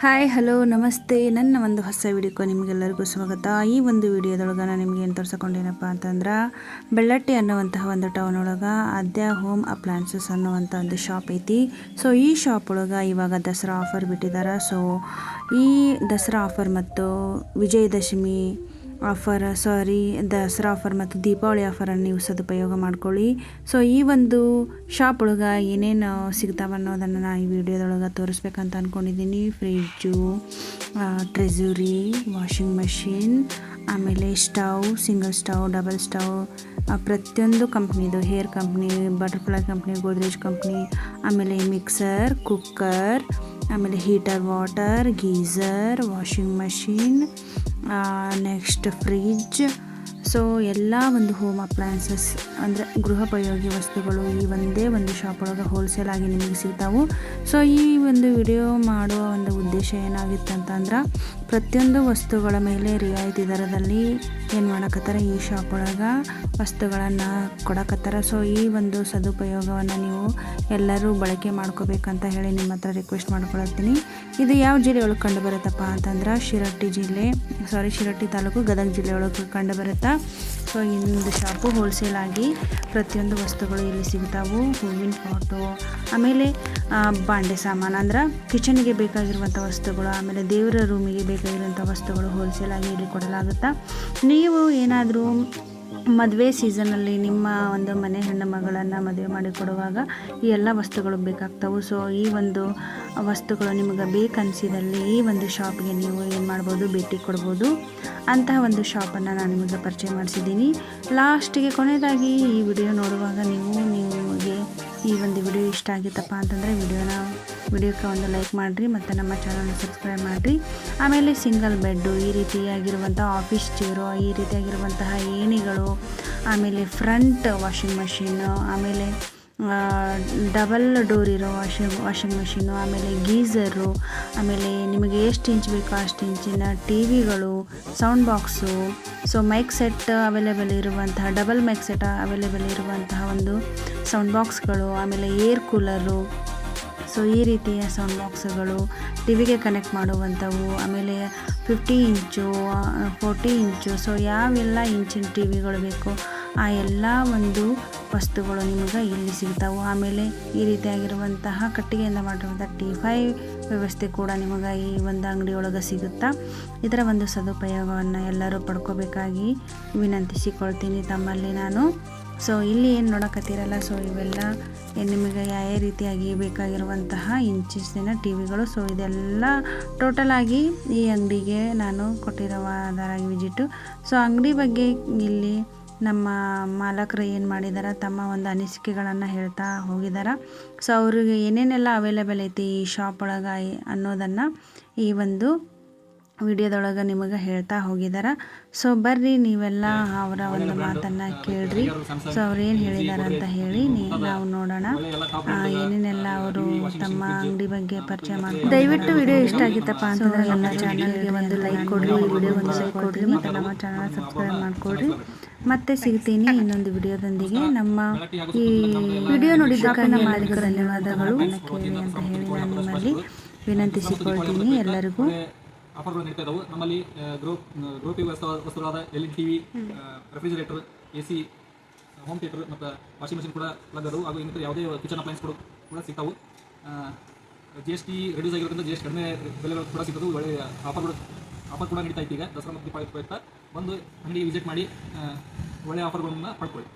Hi hello ನಮಸ್ತೆ. ನನ್ನ ಒಂದು ಹೊಸ ವಿಡಿಯೋಕ್ಕೆ ನಿಮಗೆಲ್ಲರಿಗೂ ಸ್ವಾಗತ. ಈ ಒಂದು ವಿಡಿಯೋದೊಳಗೆ ನಾನು ನಿಮಗೆ ಏನು ತೋರಿಸ್ಕೊಂಡೇನಪ್ಪ ಅಂತಂದ್ರೆ, ಬೆಳ್ಳಟ್ಟಿ ಅನ್ನುವಂತಹ ಒಂದು ಟೌನ್ ಒಳಗೆ ಆದ್ಯ ಹೋಮ್ ಅಪ್ಲಯನ್ಸಸ್ ಅನ್ನುವಂಥ ಒಂದು ಶಾಪ್ ಐತಿ. ಸೊ ಈ ಶಾಪ್ ಒಳಗೆ ಇವಾಗ ದಸರಾ ಆಫರ್ ಬಿಟ್ಟಿದ್ದಾರೆ. ಸೊ ಈ ದಸರಾ ಆಫರ್ ಮತ್ತು ವಿಜಯದಶಮಿ ಆಫರ್ ದಸರಾ ಆಫರ್ ಮತ್ತು ದೀಪಾವಳಿ ಆಫರನ್ನು ನೀವು ಸದುಪಯೋಗ ಮಾಡ್ಕೊಳ್ಳಿ. ಸೊ ಈ ಒಂದು ಶಾಪ್ ಒಳಗೆ ಏನೇನು ಸಿಗ್ತಾವೆ ಅನ್ನೋದನ್ನು ನಾನು ಈ ವಿಡಿಯೋದೊಳಗೆ ತೋರಿಸ್ಬೇಕಂತ ಅಂದ್ಕೊಂಡಿದ್ದೀನಿ. ಫ್ರಿಜ್ಜು, ಟ್ರೆಜುರಿ, ವಾಷಿಂಗ್ ಮಷಿನ್, ಆಮೇಲೆ stove, single stove, double stove, ಪ್ರತಿಯೊಂದು ಕಂಪ್ನಿದು, hair company, butterfly company, Godrej company, ಆಮೇಲೆ ಮಿಕ್ಸರ್, ಕುಕ್ಕರ್, ಆಮೇಲೆ heater, water, geyser, washing machine, next fridge. So ಎಲ್ಲ ಒಂದು ಹೋಮ್ ಅಪ್ಲಯನ್ಸಸ್ ಅಂದರೆ ಗೃಹೋಪಯೋಗಿ ವಸ್ತುಗಳು ಈ ಒಂದೇ ಒಂದು ಶಾಪ್ ಒಳಗೆ ಹೋಲ್ಸೇಲ್ ಆಗಿ ನಿಮಗೆ ಸಿಗ್ತಾವೆ. ಸೊ ಈ ಒಂದು ವಿಡಿಯೋ ಮಾಡುವ ಒಂದು ಉದ್ದೇಶ ಏನಾಗಿತ್ತು ಅಂತಂದ್ರೆ, ಪ್ರತಿಯೊಂದು ವಸ್ತುಗಳ ಮೇಲೆ ರಿಯಾಯಿತಿ ದರದಲ್ಲಿ ಏನು ಮಾಡಕತ್ತಾರೆ, ಈ ಶಾಪ್ ಒಳಗೆ ವಸ್ತುಗಳನ್ನು ಕೊಡಕತ್ತಾರೆ. ಸೊ ಈ ಒಂದು ಸದುಪಯೋಗವನ್ನು ನೀವು ಎಲ್ಲರೂ ಬಳಕೆ ಮಾಡ್ಕೋಬೇಕಂತ ಹೇಳಿ ನಿಮ್ಮ ಹತ್ರ ರಿಕ್ವೆಸ್ಟ್ ಮಾಡ್ಕೊಳ್ತೀನಿ. ಇದು ಯಾವ ಜಿಲ್ಲೆ ಒಳಗೆ ಕಂಡು ಬರುತ್ತಪ್ಪ ಅಂತಂದ್ರೆ, ಶಿರಟ್ಟಿ ತಾಲೂಕು, ಗದಗ ಜಿಲ್ಲೆ ಒಳಗೆ ಕಂಡು ಬರುತ್ತೆ. ಸೊ ಇನ್ನೊಂದು ಶಾಪು ಹೋಲ್ಸೇಲ್ ಆಗಿ ಪ್ರತಿಯೊಂದು ವಸ್ತುಗಳು ಇಲ್ಲಿ ಸಿಗ್ತಾವೆ. ಹೂವಿನ ಪಾಟು, ಆಮೇಲೆ ಬಾಂಡೆ ಸಾಮಾನು ಅಂದ್ರೆ ಕಿಚನ್ಗೆ ಬೇಕಾಗಿರುವಂಥ ವಸ್ತುಗಳು, ಆಮೇಲೆ ದೇವರ ರೂಮಿಗೆ ಬೇಕಾಗಿರುವಂಥ ವಸ್ತುಗಳು ಹೋಲ್ಸೇಲ್ ಆಗಿ ಇಲ್ಲಿ ಕೊಡಲಾಗುತ್ತೆ. ನೀವು ಏನಾದರೂ ಮದುವೆ ಸೀಸನಲ್ಲಿ ನಿಮ್ಮ ಒಂದು ಮನೆ ಹೆಣ್ಣು ಮಗಳನ್ನು ಮದುವೆ ಮಾಡಿಕೊಡುವಾಗ ಈ ಎಲ್ಲ ವಸ್ತುಗಳು ಬೇಕಾಗ್ತವೆ. ಸೊ ಈ ಒಂದು ವಸ್ತುಗಳು ನಿಮಗೆ ಬೇಕನ್ನಿಸಿದಲ್ಲಿ ಈ ಒಂದು ಶಾಪ್ಗೆ ನೀವು ಏನು ಮಾಡ್ಬೋದು, ಭೇಟಿ ಕೊಡ್ಬೋದು. ಅಂತಹ ಒಂದು ಶಾಪನ್ನು ನಾನು ನಿಮಗೆ ಪರಿಚಯ ಮಾಡಿಸಿದ್ದೀನಿ. ಲಾಸ್ಟಿಗೆ ಕೊನೆಯದಾಗಿ ಈ ವಿಡಿಯೋ ನೋಡುವಾಗ ನಿಮಗೆ ಈ ಒಂದು ವಿಡಿಯೋ ಇಷ್ಟ ಆಗಿತ್ತಪ್ಪ ಅಂತಂದರೆ ವಿಡಿಯೋಕ್ಕೆ ಒಂದು ಲೈಕ್ ಮಾಡಿರಿ ಮತ್ತು ನಮ್ಮ ಚಾನಲ್ನ ಸಬ್ಸ್ಕ್ರೈಬ್ ಮಾಡಿರಿ. ಆಮೇಲೆ ಸಿಂಗಲ್ ಬೆಡ್ಡು, ಈ ರೀತಿಯಾಗಿರುವಂಥ ಆಫೀಸ್ ಚೇರು, ಈ ರೀತಿಯಾಗಿರುವಂತಹ ಏಣಿಗಳು, ಆಮೇಲೆ ಫ್ರಂಟ್ ವಾಷಿಂಗ್ ಮಷೀನು, ಆಮೇಲೆ ಡಬಲ್ ಡೋರ್ ಇರೋ ವಾಷಿಂಗ್ ಮಷೀನು, ಆಮೇಲೆ ಗೀಝರು, ಆಮೇಲೆ ನಿಮಗೆ ಎಷ್ಟು ಇಂಚ್ ಬೇಕೋ ಅಷ್ಟು ಇಂಚಿನ ಟಿ ವಿಗಳು, sound box, so mic set available ಇರುವಂತಹ, ಡಬಲ್ ಮೈಕ್ ಸೆಟ್ ಅವೈಲೇಬಲ್ ಇರುವಂತಹ ಒಂದು ಸೌಂಡ್ ಬಾಕ್ಸ್ಗಳು, ಆಮೇಲೆ ಏರ್ ಕೂಲರು, ಸೊ ಈ ರೀತಿಯ ಸೌಂಡ್ ಬಾಕ್ಸ್ಗಳು, ಟಿ ವಿಗೆ ಕನೆಕ್ಟ್ ಮಾಡುವಂಥವು, ಆಮೇಲೆ 50 ಇಂಚು, 40 ಇಂಚು, ಸೊ ಯಾವೆಲ್ಲ ಇಂಚಿನ ಟಿ ವಿಗಳು ಬೇಕು ಆ ಎಲ್ಲ ಒಂದು ವಸ್ತುಗಳು ನಿಮಗೆ ಇಲ್ಲಿ ಸಿಗ್ತಾವೆ. ಆಮೇಲೆ ಈ ರೀತಿಯಾಗಿರುವಂತಹ ಕಟ್ಟಿಗೆಯಿಂದ ಮಾಡಿರುವಂಥ T5 ವ್ಯವಸ್ಥೆ ಕೂಡ ನಿಮಗೆ ಈ ಒಂದು ಅಂಗಡಿಯೊಳಗೆ ಸಿಗುತ್ತಾ. ಇದರ ಒಂದು ಸದುಪಯೋಗವನ್ನು ಎಲ್ಲರೂ ಪಡ್ಕೋಬೇಕಾಗಿ ವಿನಂತಿಸಿಕೊಳ್ತೀನಿ ತಮ್ಮಲ್ಲಿ ನಾನು. ಸೊ ಇಲ್ಲಿ ಏನು ನೋಡಕತ್ತೀರಲ್ಲ, ಸೊ ಇವೆಲ್ಲ ನಿಮಗೆ ಯಾವ ರೀತಿಯಾಗಿ ಬೇಕಾಗಿರುವಂತಹ ಇಂಚಿನ ಟಿ ವಿಗಳು. ಸೊ ಇದೆಲ್ಲ ಟೋಟಲಾಗಿ ಈ ಅಂಗಡಿಗೆ ನಾನು ಕೊಟ್ಟಿರೋದಾಗಿ ವಿಸಿಟು. ಸೊ ಅಂಗಡಿ ಬಗ್ಗೆ ಇಲ್ಲಿ ನಮ್ಮ ಮಾಲಕರು ಏನು ಮಾಡಿದ್ದಾರೆ, ತಮ್ಮ ಒಂದು ಅನಿಸಿಕೆಗಳನ್ನು ಹೇಳ್ತಾ ಹೋಗಿದ್ದಾರೆ. ಸೊ ಅವ್ರಿಗೆ ಏನೇನೆಲ್ಲ ಅವೈಲೇಬಲ್ ಐತಿ ಈ ಶಾಪ್ ಒಳಗೆ ಅನ್ನೋದನ್ನು ಈ ಒಂದು ವಿಡಿಯೋದೊಳಗೆ ನಿಮಗೆ ಹೇಳ್ತಾ ಹೋಗಿದ್ದಾರೆ. ಸೊ ಬರ್ರಿ ನೀವೆಲ್ಲ ಅವರ ಒಂದು ಮಾತನ್ನು ಕೇಳ್ರಿ. ಸೊ ಅವ್ರು ಏನು ಹೇಳಿದ್ದಾರೆ ಅಂತ ಹೇಳಿ ನಾವು ನೋಡೋಣ. ಏನೇನೆಲ್ಲ ಅವರು ತಮ್ಮ ಅಂಗಡಿ ಬಗ್ಗೆ ಪರಿಚಯ ಮಾಡಿ. ದಯವಿಟ್ಟು ವಿಡಿಯೋ ಇಷ್ಟ ಆಗಿತ್ತಪ್ಪ ಅಂತಂದ್ರೆ ನನ್ನ ಚಾನಲ್ಗೆ ಒಂದು ಲೈಕ್ ಕೊಡ್ರಿ, ಈ ವಿಡಿಯೋ ಒಂದು ಲೈಕ್ ಕೊಡ್ರಿ ಮತ್ತು ನಮ್ಮ ಚಾನಲ್ ಸಬ್ಸ್ಕ್ರೈಬ್ ಮಾಡಿಕೊಡ್ರಿ. ಮತ್ತೆ ಸಿಗ್ತೀನಿ ಇನ್ನೊಂದು ವಿಡಿಯೋದೊಂದಿಗೆ. ನಮ್ಮ ಈ ವಿಡಿಯೋ ನೋಡಿದ್ದಕ್ಕೆ ನಮ್ಮ ಮಾಲೀಕರಿಗೆ ಧನ್ಯವಾದಗಳು ಕೇಳಿ ಅಂತ ಹೇಳಿ ನಾನು ನಿಮ್ಮಲ್ಲಿ ವಿನಂತಿಸಿಕೊಳ್ತೀನಿ ಎಲ್ಲರಿಗೂ. ಆಫರ್ಗಳು ನೀಡ್ತಾ ಇದ್ದಾವೆ ನಮ್ಮಲ್ಲಿ. ಗೃಹೋಪಯೋಗಿ ವಸ್ತುಗಳಾದ LED TV, refrigerator, AC, home theatre ಮತ್ತು ವಾಷಿಂಗ್ ಮಷಿನ್ ಕೂಡ ಲಭ್ಯದವು. ಹಾಗೂ ಇನ್ನಿತರ ಯಾವುದೇ ಕಿಚನ್ ಅಪ್ಲಯನ್ಸ್ಗಳು ಕೂಡ ಸಿಗ್ತಾವೆ. GST ರೆಡ್ಯೂಸ್ ಆಗಿರೋದ್ರಿಂದ GST ಕಡಿಮೆ ಬೆಲೆಗಳು ಕೂಡ ಸಿಗೋದು. ಒಳ್ಳೆಯ ಆಫರ್ ಕೂಡ ನೀಡ್ತಾ ಇತ್ತು. ಈಗ ದಸರಾ ಮತ್ತು ದೀಪಾವಳಿ ಪ್ರಯುಕ್ತ ಬಂದು ಅಂಗಡಿ ವಿಸಿಟ್ ಮಾಡಿ ಒಳ್ಳೆಯ ಆಫರ್ಗಳನ್ನು ಪಡ್ಕೊಳ್ಳಿ.